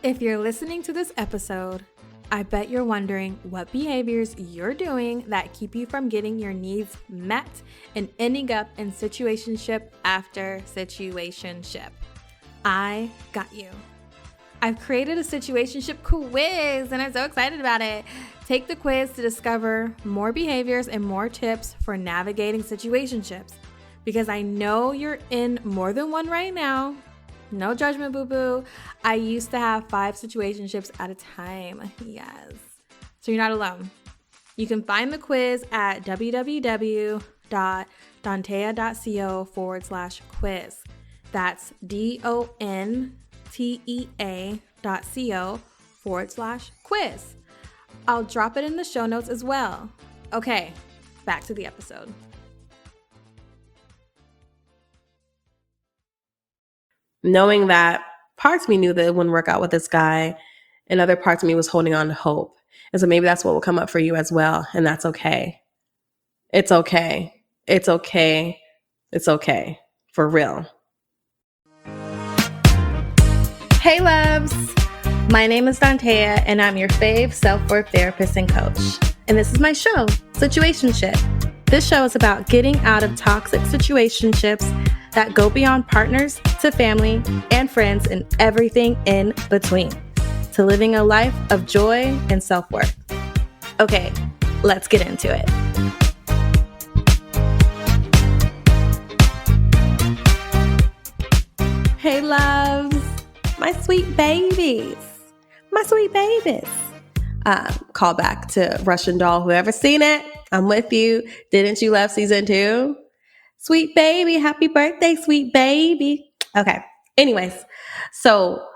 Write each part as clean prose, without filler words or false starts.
If you're listening to this episode, I bet you're wondering what behaviors you're doing that keep you from getting your needs met and ending up in situationship after situationship. I got you. I've created a situationship quiz and I'm so excited about it. Take the quiz to discover more behaviors and more tips for navigating situationships, because I know you're in more than one right now. No judgment, boo-boo. I used to have 5 situationships at a time. Yes. So you're not alone. You can find the quiz at www.dontea.co/quiz. That's DONTEA.co/quiz. I'll drop it in the show notes as well. Okay, back to the episode. Knowing that parts of me knew that it wouldn't work out with this guy, and other parts of me was holding on to hope. And so maybe that's what will come up for you as well. And that's okay. It's okay. It's okay. It's okay. For real. Hey, loves. My name is Dontea, and I'm your fave self-worth therapist and coach. And this is my show, Situationship. This show is about getting out of toxic situationships that go beyond partners to family and friends and everything in between, to living a life of joy and self-worth. Okay, let's get into it. Hey, loves, my sweet babies, my sweet babies. Call back to Russian Doll. Whoever's seen it, I'm with you. Didn't you love season 2? Sweet baby, happy birthday, sweet baby. Okay, anyways, so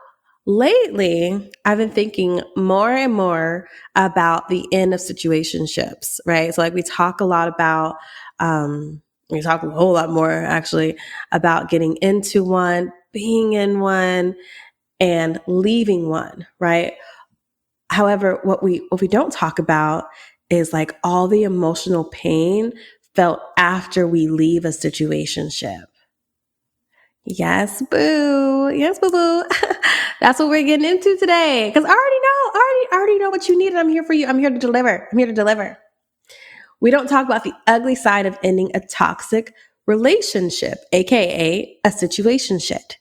lately I've been thinking more and more about the end of situationships, right? So like we talk a lot about, we talk a whole lot more actually about getting into one, being in one, and leaving one, right? However, what we don't talk about is like all the emotional pain felt after we leave a situationship. Yes, boo. Yes, boo boo. That's what we're getting into today. Because I already know what you need, and I'm here for you. I'm here to deliver. We don't talk about the ugly side of ending a toxic relationship, aka a situationship,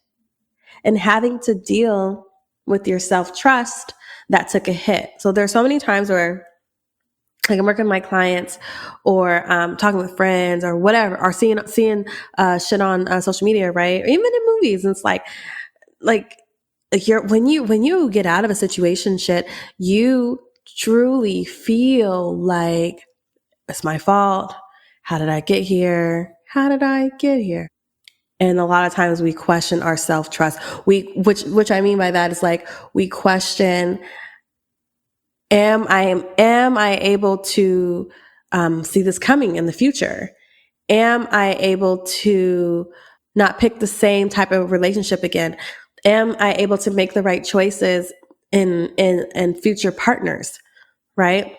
and having to deal with your self-trust that took a hit. So there's so many times where like I'm working with my clients or talking with friends or whatever, or seeing shit on social media, right? Or even in movies. And it's like when you get out of a situationship, you truly feel like it's my fault. How did I get here? And a lot of times we question our self-trust. Which I mean by that is like we question, Am I able to see this coming in the future? Am I able to not pick the same type of relationship again? Am I able to make the right choices in future partners? Right?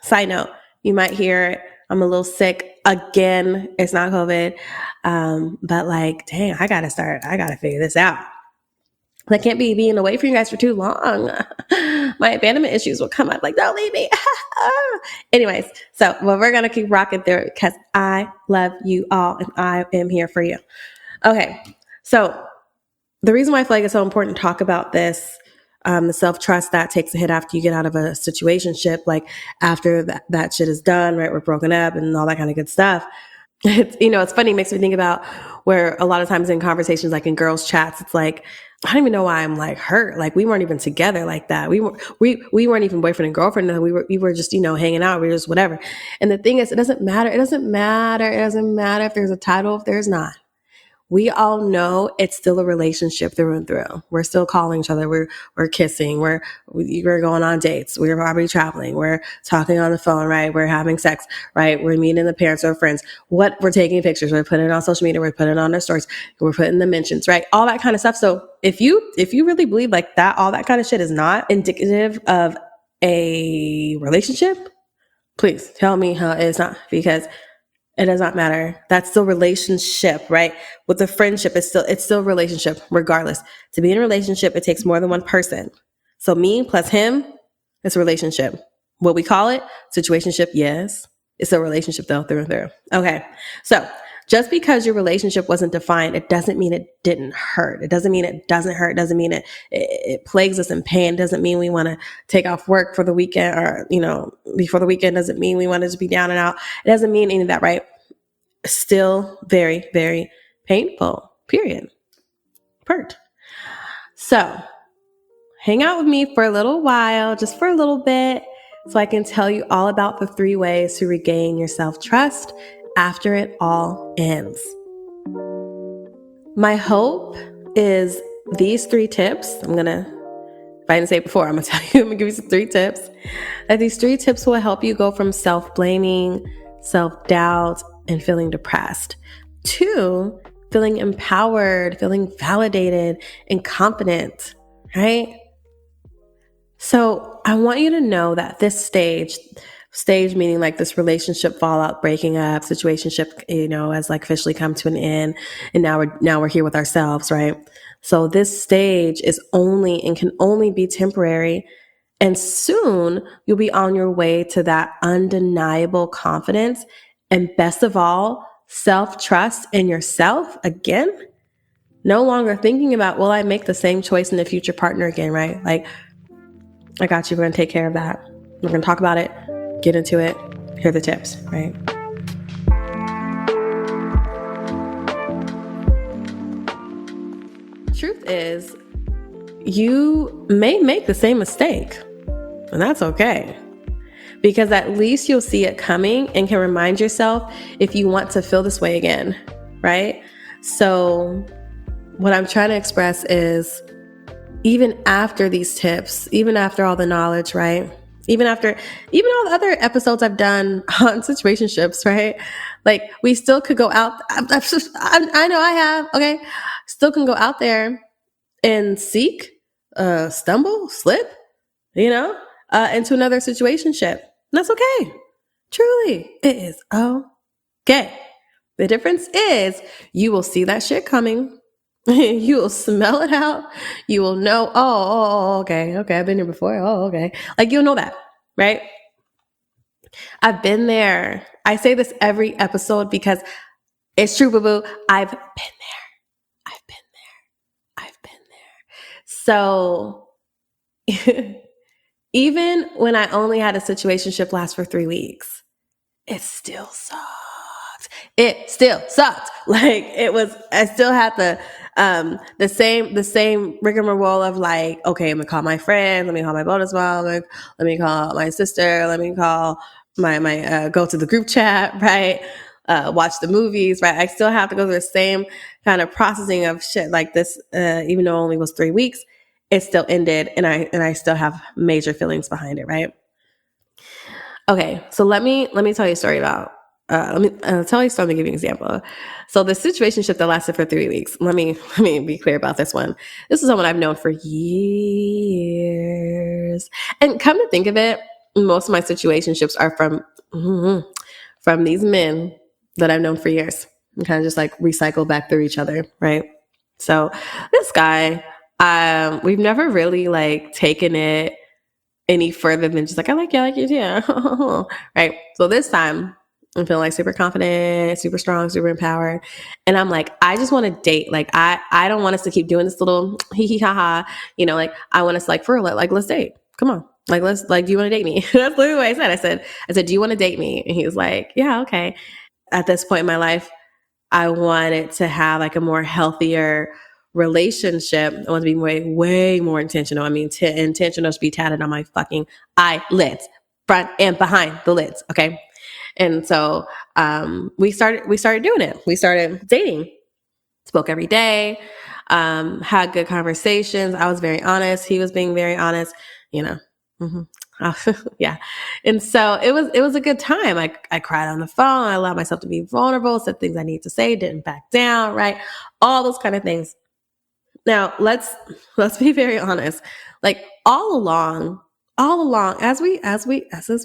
Side note, you might hear I'm a little sick again. It's not COVID, but like, dang, I gotta figure this out. I can't be being away from you guys for too long. My abandonment issues will come up like, don't leave me. Anyways, so we're going to keep rocking through it because I love you all and I am here for you. Okay, so the reason why I feel like it's so important to talk about this, the self-trust that takes a hit after you get out of a situationship, like after that shit is done, right? We're broken up and all that kind of good stuff. It's funny. It makes me think about where a lot of times in conversations, like in girls' chats, it's like, I don't even know why I'm like hurt. Like we weren't even together like that. We weren't even boyfriend and girlfriend. We were just, hanging out. We were just whatever. And the thing is, it doesn't matter. It doesn't matter if there's a title, if there's not. We all know it's still a relationship through and through. We're still calling each other. We're kissing. We're going on dates. We're probably traveling. We're talking on the phone, right? We're having sex, right? We're meeting the parents or friends. We're taking pictures. We're putting it on social media. We're putting it on our stories. We're putting the mentions, right? All that kind of stuff. So if you really believe like that, all that kind of shit is not indicative of a relationship, please tell me how it's not, because It does not matter. That's still relationship, right? With the friendship, it's still relationship regardless. To be in a relationship, it takes more than one person. So me plus him, it's a relationship. What we call it, situationship, yes. It's a relationship though, through and through. Okay. So just because your relationship wasn't defined, it doesn't mean it didn't hurt. It doesn't mean it doesn't hurt. It doesn't mean it plagues us in pain. It doesn't mean we want to take off work for the weekend or, before the weekend. It doesn't mean we want to just be down and out. It doesn't mean any of that, right? Still very, very painful, period. Hurt. So hang out with me for a little while, just for a little bit, so I can tell you all about the 3 ways to regain your self-trust after it all ends. My hope is these 3 tips, if I didn't say it before, I'm going to tell you, I'm going to give you some 3 tips, that these 3 tips will help you go from self-blaming, self-doubt, and feeling depressed to feeling empowered, feeling validated, and confident, right? So I want you to know that this stage meaning like this relationship fallout, breaking up, situationship, has like officially come to an end. And now we're here with ourselves, right? So this stage is only and can only be temporary. And soon you'll be on your way to that undeniable confidence. And best of all, self-trust in yourself again. No longer thinking about, will I make the same choice in the future partner again, right? Like, I got you. We're going to take care of that. We're going to talk about it, get into it, hear the tips, right? Truth is, you may make the same mistake, and that's okay. Because at least you'll see it coming and can remind yourself if you want to feel this way again, right? So what I'm trying to express is, even after these tips, even after all the knowledge, right? Even all the other episodes I've done on situationships, right? Like, we still could go out. I know I have, okay? Still can go out there and seek, stumble, slip, into another situationship. And that's okay. Truly, it is okay. The difference is you will see that shit coming. You will smell it out. You will know, okay, I've been here before. Oh, okay. Like, you'll know that, right? I've been there. I say this every episode because it's true, boo-boo. I've been there. So even when I only had a situationship last for 3 weeks, it still sucked. Like, I still had the same rigmarole of like, okay, I'm gonna call my friend, let me call my bonus mom, let me call my sister, let me call my go to the group chat, right? Watch the movies, right? I still have to go through the same kind of processing of shit like this, even though it only was 3 weeks, it still ended, and I still have major feelings behind it, right? Okay, so let me tell you a story about. Let me tell you something. Give you an example. So the situationship that lasted for 3 weeks. Let me be clear about this one. This is someone I've known for years, and come to think of it, most of my situationships are from these men that I've known for years. And kind of just like recycle back through each other, right? So this guy, we've never really like taken it any further than just like, I like you too. Right. So this time I'm feeling like super confident, super strong, super empowered. And I'm like, I just want to date. Like, I don't want us to keep doing this little hee hee ha ha. Like, I want us like, for real, like, let's date. Come on. Like, do you want to date me? That's literally what I said. I said, do you want to date me? And he was like, yeah, okay. At this point in my life, I wanted to have like a more healthier relationship. I want to be way more intentional. I mean, intentional to be tatted on my fucking eyelids, front and behind the lids. Okay. And so, we started doing it. We started dating, spoke every day, had good conversations. I was very honest. He was being very honest, Mm-hmm. Yeah. And so it was a good time. I cried on the phone. I allowed myself to be vulnerable, said things I needed to say, didn't back down, right? All those kind of things. Now let's be very honest. Like, all along, as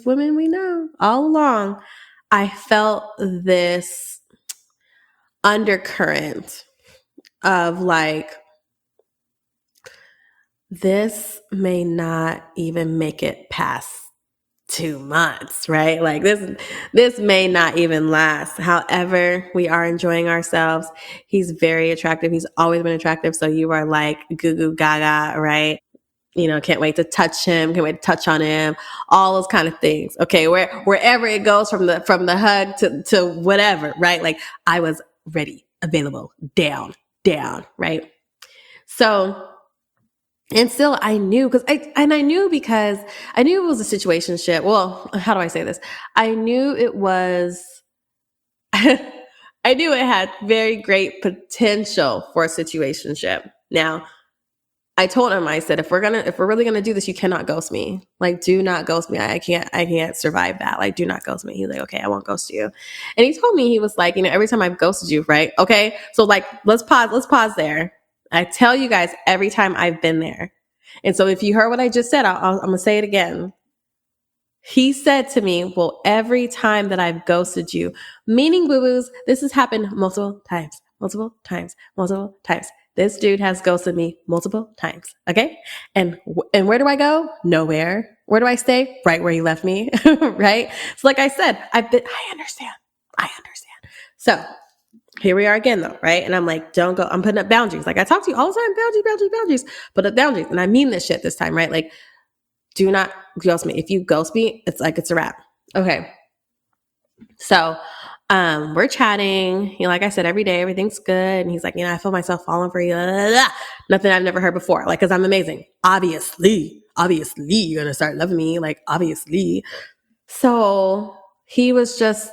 women, we know, all along, I felt this undercurrent of like, this may not even make it past 2 months, right? Like this may not even last. However, we are enjoying ourselves. He's very attractive. He's always been attractive. So you are like goo goo gaga, right? Can't wait to touch him, can't wait to touch on him, all those kind of things. Okay, wherever it goes from the hug to whatever, right? Like I was ready, available, down, right? So, and still I knew because I knew it was a situationship. Well, how do I say this? I knew it was I knew it had very great potential for a situationship. Now, I told him, I said, if we're really gonna do this, you cannot ghost me. Like, do not ghost me. I can't survive that. Like, do not ghost me. He's like, okay, I won't ghost you. And he told me, he was like, every time I've ghosted you, right? Okay. So like, let's pause there. I tell you guys every time I've been there. And so if you heard what I just said, I'm gonna say it again. He said to me, well, every time that I've ghosted you, meaning boo-boos, this has happened multiple times. This dude has ghosted me multiple times. Okay. And where do I go? Nowhere. Where do I stay? Right where he left me. Right. So like I said, I understand. So here we are again though. Right. And I'm like, don't go. I'm putting up boundaries. Like I talk to you all the time. Boundaries. Put up boundaries. And I mean this shit this time, right? Like, do not ghost me. If you ghost me, it's like, it's a wrap. Okay. So, we're chatting, like I said, every day, everything's good. And he's like, I feel myself falling for you. Blah, blah, blah. Nothing I've never heard before. Like, cause I'm amazing. Obviously, you're going to start loving me. Like, obviously. So he was just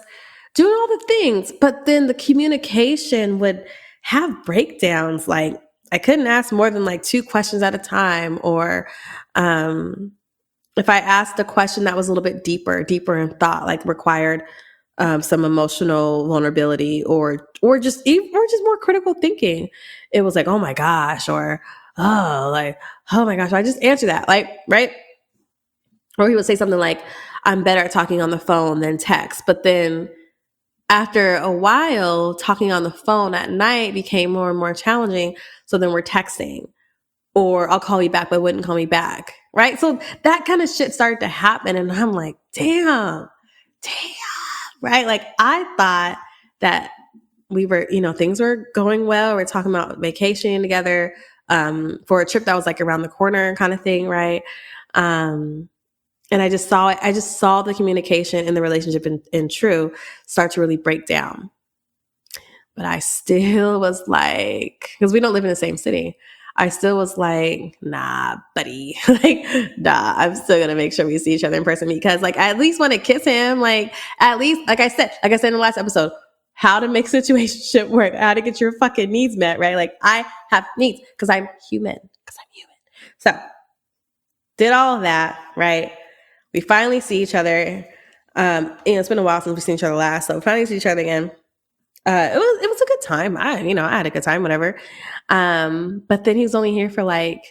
doing all the things, but then the communication would have breakdowns. Like I couldn't ask more than like 2 questions at a time, or, if I asked a question that was a little bit deeper in thought, like required some emotional vulnerability, or just more critical thinking, it was like, oh my gosh, or oh my gosh, I just answer that, like, right? Or he would say something like, I'm better at talking on the phone than text. But then after a while, talking on the phone at night became more and more challenging. So then we're texting. Or I'll call you back, but wouldn't call me back. Right. So that kind of shit started to happen. And I'm like, damn. Right. Like I thought that we were, things were going well. We're talking about vacationing together, for a trip that was like around the corner kind of thing. Right. And I just saw it. I just saw the communication in the relationship in True start to really break down. But I still was like, because we don't live in the same city, I still was like, nah, buddy. Like, nah, I'm still going to make sure we see each other in person, because like, I at least want to kiss him. Like, at least, like I said in the last episode, how to make situationship work, how to get your fucking needs met, right? Like I have needs because I'm human. So did all of that, right? We finally see each other. It's been a while since we've seen each other last. So we finally see each other again. It was a good time. I had a good time, whatever. But then he was only here for like,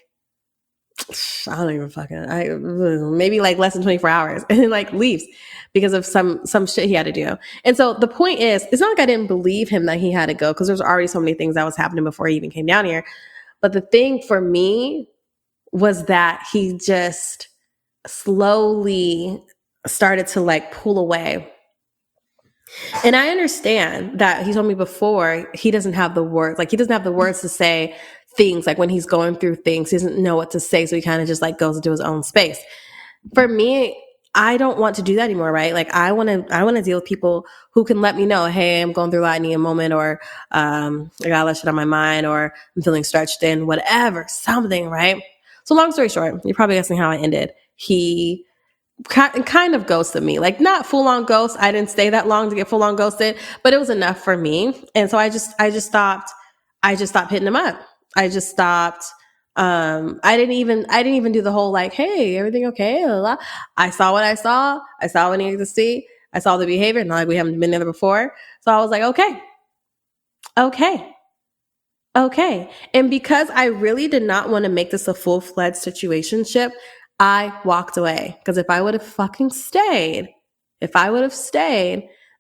I don't even maybe like less than 24 hours, and then like leaves because of some shit he had to do. And so the point is, it's not like I didn't believe him that he had to go, because there's already so many things that was happening before he even came down here. But the thing for me was that he just slowly started to like pull away. And I understand that he told me before, he doesn't have the words. Like he doesn't have the words to say things. Like when he's going through things, he doesn't know what to say. So he kind of just like goes into his own space. For me, I don't want to do that anymore, right? Like I want to deal with people who can let me know, hey, I'm going through a lot, I need a moment, or I got a lot of shit on my mind, or I'm feeling stretched in, whatever, something, right? So long story short, you're probably asking how I ended. He kind of ghosted me, like not full on ghost. I didn't stay that long to get full on ghosted, but it was enough for me. And so I just stopped hitting him up. I just stopped. I didn't even do the whole like, hey, everything okay? Blah, blah. I saw what I saw. I saw what I needed to see. I saw the behavior. Not like we haven't been together before. So I was like, okay. And because I really did not want to make this a full-fledged situationship, I walked away. Because if I would have stayed,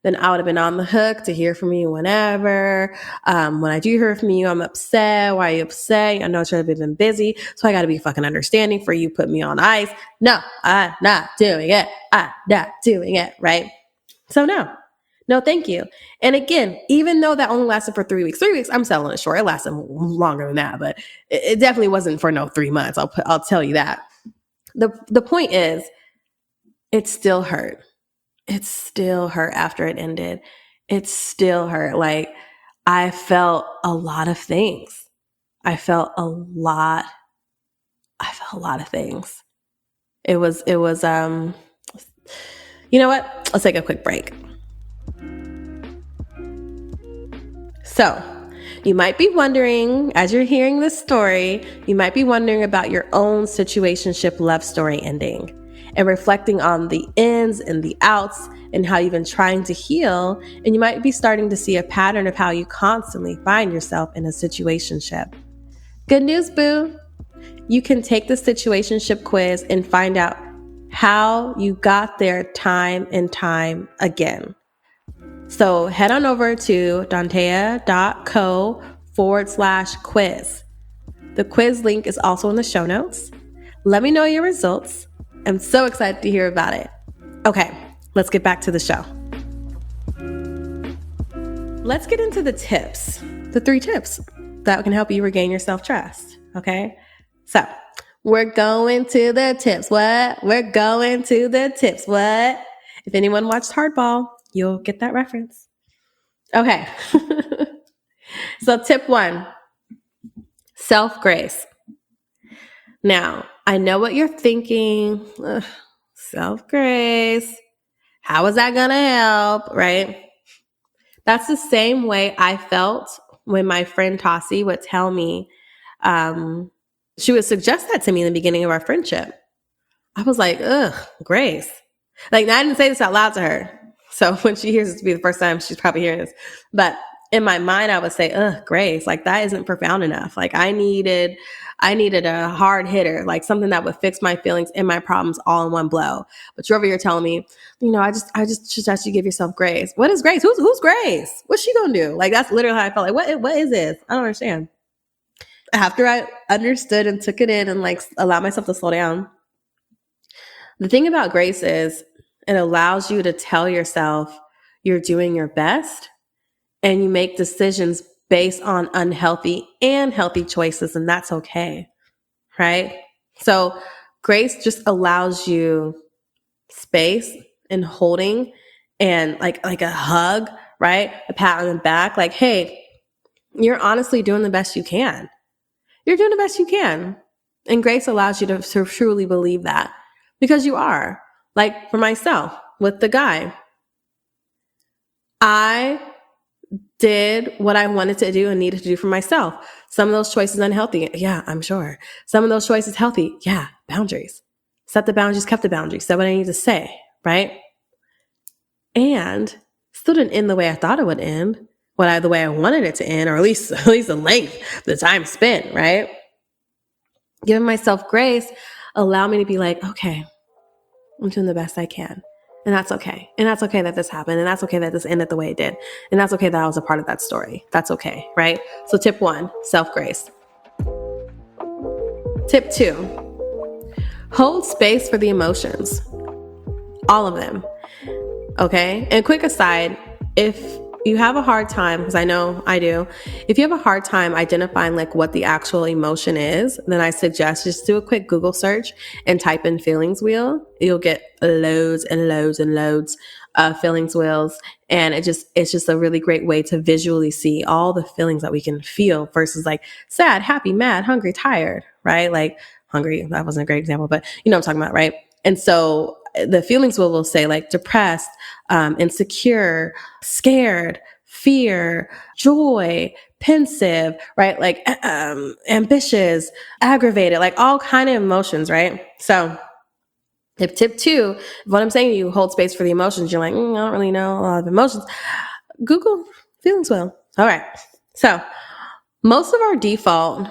then I would have been on the hook to hear from you whenever. When I do hear from you, I'm upset. Why are you upset? I know it's really been busy, so I got to be fucking understanding for you. Put me on ice. No, I'm not doing it. I'm not doing it. Right? So no, thank you. And again, even though that only lasted for 3 weeks, I'm selling it short. It lasted longer than that, but it definitely wasn't for no 3 months. I'll tell you that. The point is, it still hurt. It still hurt after it ended. It still hurt. Like, I felt a lot of things. I felt a lot of things. It was, you know what? Let's take a quick break. So, you might be wondering, as you're hearing this story, you might be wondering about your own situationship love story ending and reflecting on the ins and the outs and how you've been trying to heal. And you might be starting to see a pattern of how you constantly find yourself in a situationship. Good news, boo. You can take the situationship quiz and find out how you got there time and time again. So head on over to dantea.co/quiz. The quiz link is also in the show notes. Let me know your results. I'm so excited to hear about it. Okay, let's get back to the show. Let's get into the tips, the 3 tips that can help you regain your self-trust. Okay, so we're going to the tips. What? We're going to the tips. What? If anyone watched Hardball, you'll get that reference. Okay. So tip 1, self-grace. Now, I know what you're thinking. Self-grace. How is that going to help? Right? That's the same way I felt when my friend Tassie would tell me, she would suggest that to me in the beginning of our friendship. I was like, ugh, Grace. Like, now I didn't say this out loud to her. So when she hears this to be the first time, she's probably hearing this. But in my mind, I would say, ugh, Grace, like that isn't profound enough. Like I needed a hard hitter, like something that would fix my feelings and my problems all in one blow. But you're over here telling me, I just suggest you give yourself grace. What is grace? Who's Grace? What's she gonna do? Like that's literally how I felt. Like what is this? I don't understand. After I understood and took it in and like allowed myself to slow down, the thing about grace is it allows you to tell yourself you're doing your best and you make decisions based on unhealthy and healthy choices, and that's okay, right? So grace just allows you space and holding and like a hug, right? A pat on the back, like, hey, you're honestly doing the best you can. You're doing the best you can. And grace allows you to truly believe that because you are. Like for myself, with the guy, I did what I wanted to do and needed to do for myself. Some of those choices unhealthy. Yeah, I'm sure. Some of those choices healthy. Yeah, boundaries. Set the boundaries, kept the boundaries. Said what I need to say, right? And still didn't end the way I thought it would end, the way I wanted it to end, or at least the length, the time spent, right? Giving myself grace allowed me to be like, okay, I'm doing the best I can. And that's okay. And that's okay that this happened. And that's okay that this ended the way it did. And that's okay that I was a part of that story. That's okay, right? So tip 1, self-grace. Tip 2, hold space for the emotions. All of them. Okay? And quick aside, if you have a hard time, because I know I do, if you have a hard time identifying like what the actual emotion is, then I suggest just do a quick Google search and type in feelings wheel. You'll get loads and loads and loads of feelings wheels. And it's just a really great way to visually see all the feelings that we can feel versus like sad, happy, mad, hungry, tired, right? Like hungry, that wasn't a great example, but you know what I'm talking about, right? And so the feelings will say like depressed, insecure, scared, fear, joy, pensive, right? Like ambitious, aggravated, like all kind of emotions, right? So if tip 2, what I'm saying to you, hold space for the emotions. You're like, I don't really know a lot of emotions. Google feelings wheel. All right. So most of our default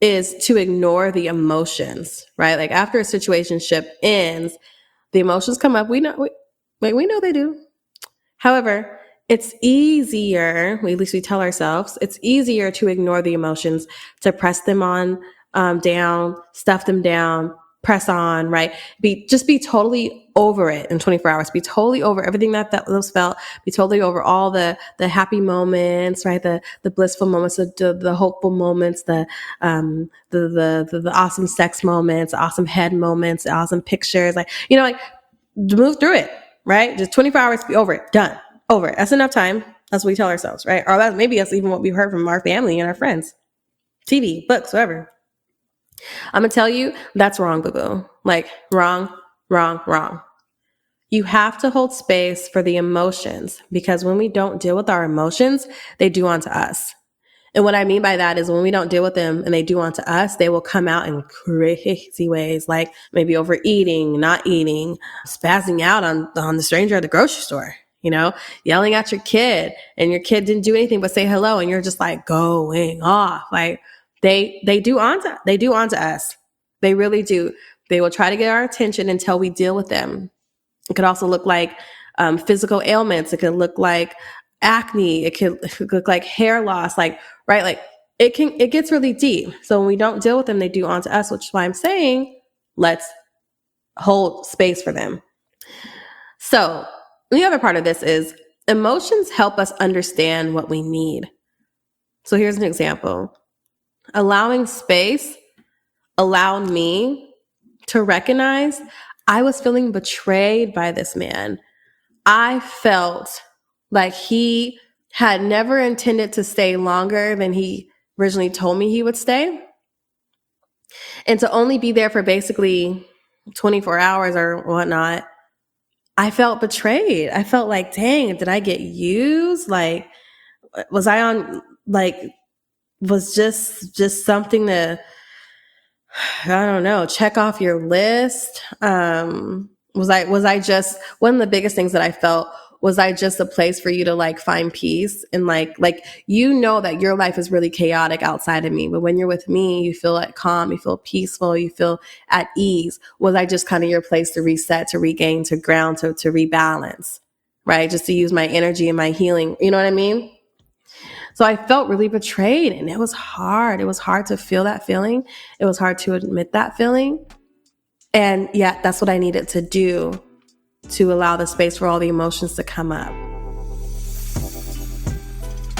is to ignore the emotions, right? Like after a situationship ends, the emotions come up. We know they do. However, it's easier, at least we tell ourselves, it's easier to ignore the emotions, to press them on down, stuff them down, press on, right? Just be totally over it in 24 hours. Be totally over everything that those felt. Be totally over all the happy moments, right? The blissful moments, the hopeful moments, the awesome sex moments, awesome head moments, awesome pictures, like like move through it, right? Just 24 hours, be over it, done, over it. That's enough time. That's what we tell ourselves, right? Or maybe that's even what we've heard from our family and our friends, TV, books, whatever. I'm gonna tell you, that's wrong, boo-boo. Like, wrong, wrong, wrong. You have to hold space for the emotions, because when we don't deal with our emotions, they do onto us. And what I mean by that is when we don't deal with them and they do onto us, they will come out in crazy ways, like maybe overeating, not eating, spazzing out on the stranger at the grocery store, yelling at your kid, and your kid didn't do anything but say hello, and you're just like going off. Like they do onto us. They really do. They will try to get our attention until we deal with them. It could also look like physical ailments. It could look like acne. It could look like hair loss. Like, right? Like it gets really deep. So when we don't deal with them, they do onto us, which is why I'm saying, let's hold space for them. So the other part of this is emotions help us understand what we need. So here's an example. Allowing space allowed me to recognize I was feeling betrayed by this man. I felt like he had never intended to stay longer than he originally told me he would stay. And to only be there for basically 24 hours or whatnot, I felt betrayed. I felt like, dang, did I get used? Like, was I on, like, was just something to, I don't know, check off your list? Was I just, one of the biggest things that I felt, was I just a place for you to like find peace? And like that your life is really chaotic outside of me, but when you're with me, you feel like calm, you feel peaceful, you feel at ease. Was I just kind of your place to reset, to regain, to ground, to rebalance, right? Just to use my energy and my healing. You know what I mean? So I felt really betrayed, and it was hard. It was hard to feel that feeling. It was hard to admit that feeling. And yet that's what I needed to do to allow the space for all the emotions to come up.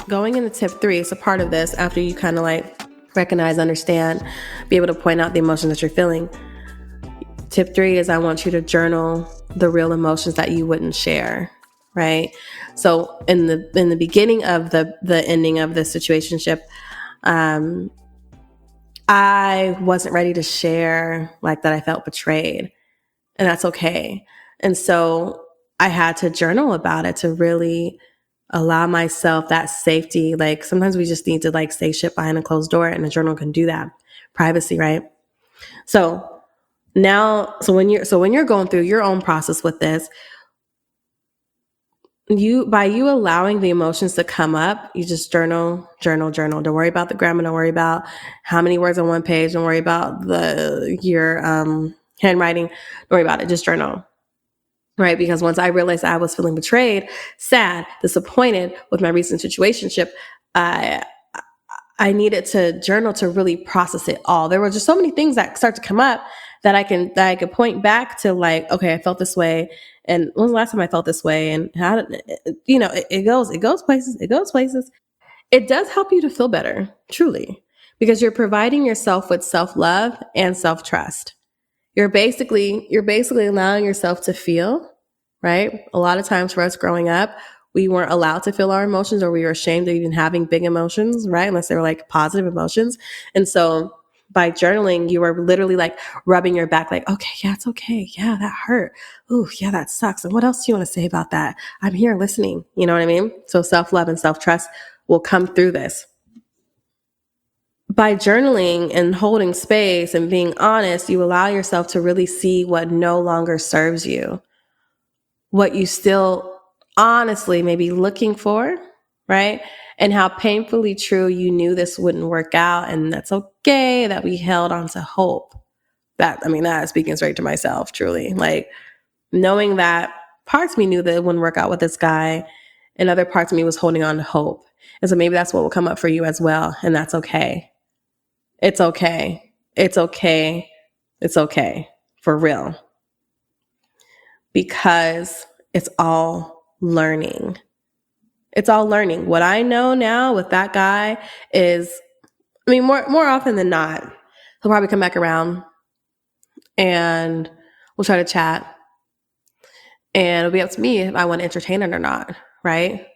Going into tip 3, it's a part of this after you kind of like recognize, understand, be able to point out the emotions that you're feeling. Tip 3 is I want you to journal the real emotions that you wouldn't share. Right. So in the beginning of the ending of the situationship, I wasn't ready to share like that I felt betrayed, and that's okay. And so I had to journal about it to really allow myself that safety. Like sometimes we just need to like say shit behind a closed door, and a journal can do that. Privacy, right? So now, so when you're going through your own process with this, by you allowing the emotions to come up, you just journal. Don't worry about the grammar. Don't worry about how many words on one page. Don't worry about your handwriting. Don't worry about it. Just journal. Right? Because once I realized I was feeling betrayed, sad, disappointed with my recent situationship, I needed to journal to really process it all. There were just so many things that start to come up that I could point back to, like, okay, I felt this way. And when was the last time I felt this way? And how did it goes places. It does help you to feel better, truly, because you're providing yourself with self-love and self-trust. You're basically allowing yourself to feel, right? A lot of times for us growing up, we weren't allowed to feel our emotions, or we were ashamed of even having big emotions, right? Unless they were like positive emotions. And so by journaling, you are literally like rubbing your back, like, okay, yeah, it's okay. Yeah, that hurt. Ooh, yeah, that sucks. And what else do you want to say about that? I'm here listening. You know what I mean? So self-love and self-trust will come through this. By journaling and holding space and being honest, you allow yourself to really see what no longer serves you, what you still honestly may be looking for, right? And how painfully true you knew this wouldn't work out. And that's okay that we held on to hope. That is speaking straight to myself, truly. Like knowing that parts of me knew that it wouldn't work out with this guy, and other parts of me was holding on to hope. And so maybe that's what will come up for you as well. And that's okay. It's okay. It's okay. It's okay. For real. Because it's all learning. It's all learning. What I know now with that guy is, more often than not, he'll probably come back around and we'll try to chat. And it'll be up to me if I want to entertain it or not, right?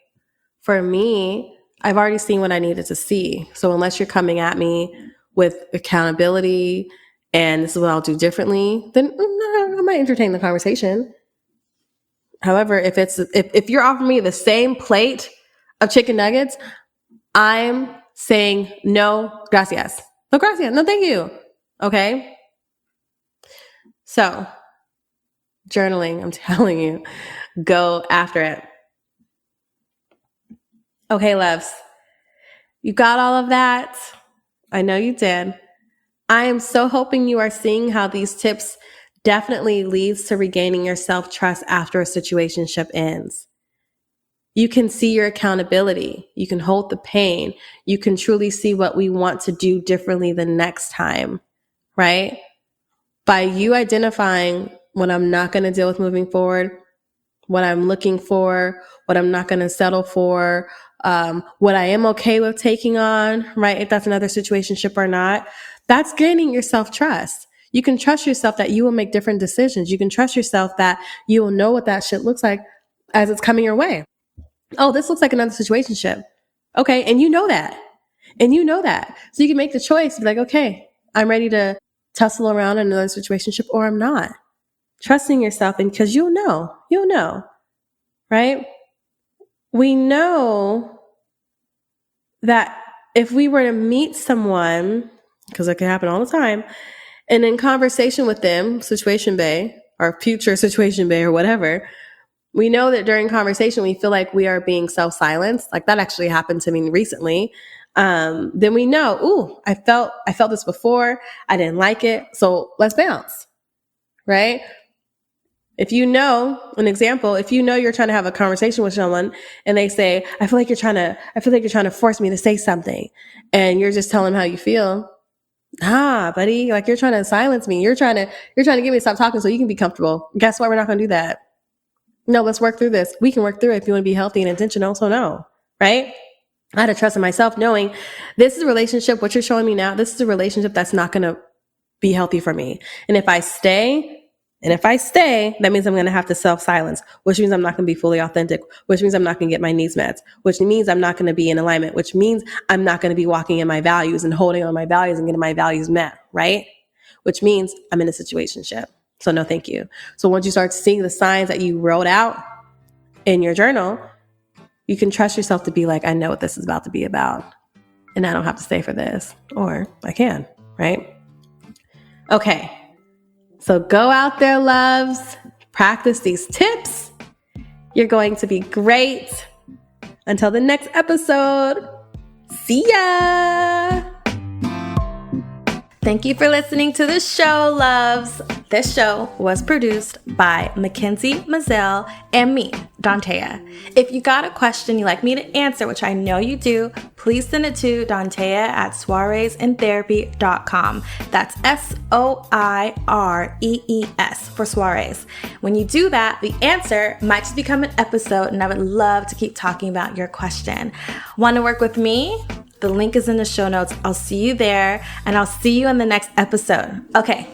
For me, I've already seen what I needed to see. So unless you're coming at me with accountability and this is what I'll do differently, then I might entertain the conversation. However, if you're offering me the same plate of chicken nuggets, I'm saying no, gracias. No, gracias. No, thank you. Okay? So, journaling, I'm telling you, go after it. Okay, loves. You got all of that? I know you did. I am so hoping you are seeing how these tips definitely leads to regaining your self-trust after a situationship ends. You can see your accountability. You can hold the pain. You can truly see what we want to do differently the next time, right? By you identifying what I'm not going to deal with moving forward, what I'm looking for, what I'm not going to settle for, what I am okay with taking on, right? If that's another situationship or not, that's gaining your self-trust. You can trust yourself that you will make different decisions. You can trust yourself that you will know what that shit looks like as it's coming your way. Oh, this looks like another situationship. Okay. And you know that. So you can make the choice to be like, okay, I'm ready to tussle around in another situationship or I'm not. Trusting yourself, and because you'll know, right? We know that if we were to meet someone, because it can happen all the time, and in conversation with them, situation bae, or future situation bae or whatever, we know that during conversation, we feel like we are being self-silenced. Like that actually happened to me recently. Then we know, ooh, I felt this before. I didn't like it. So let's bounce, right? If you know, an example, if you know you're trying to have a conversation with someone and they say, I feel like you're trying to force me to say something, and you're just telling them how you feel. Buddy, like you're trying to silence me. You're trying to get me to stop talking so you can be comfortable. Guess what? We're not going to do that. No, let's work through this. We can work through it if you want to be healthy and intentional. So no, right? I had to trust in myself knowing this is a relationship. What you're showing me now, this is a relationship that's not going to be healthy for me. And if I stay, that means I'm going to have to self-silence, which means I'm not going to be fully authentic, which means I'm not going to get my needs met, which means I'm not going to be in alignment, which means I'm not going to be walking in my values and holding on my values and getting my values met, right? Which means I'm in a situationship. So no, thank you. So once you start seeing the signs that you wrote out in your journal, you can trust yourself to be like, I know what this is about to be about, and I don't have to stay for this, or I can, right? Okay. So go out there, loves, practice these tips. You're going to be great. Until the next episode, see ya. Thank you for listening to the show, loves. This show was produced by Mackenzie Mazzell and me, Dantea. If you got a question you'd like me to answer, which I know you do, please send it to dantea@soireesintherapy.com. That's SOIREES for soirees. When you do that, the answer might just become an episode, and I would love to keep talking about your question. Want to work with me? The link is in the show notes. I'll see you there, and I'll see you in the next episode. Okay.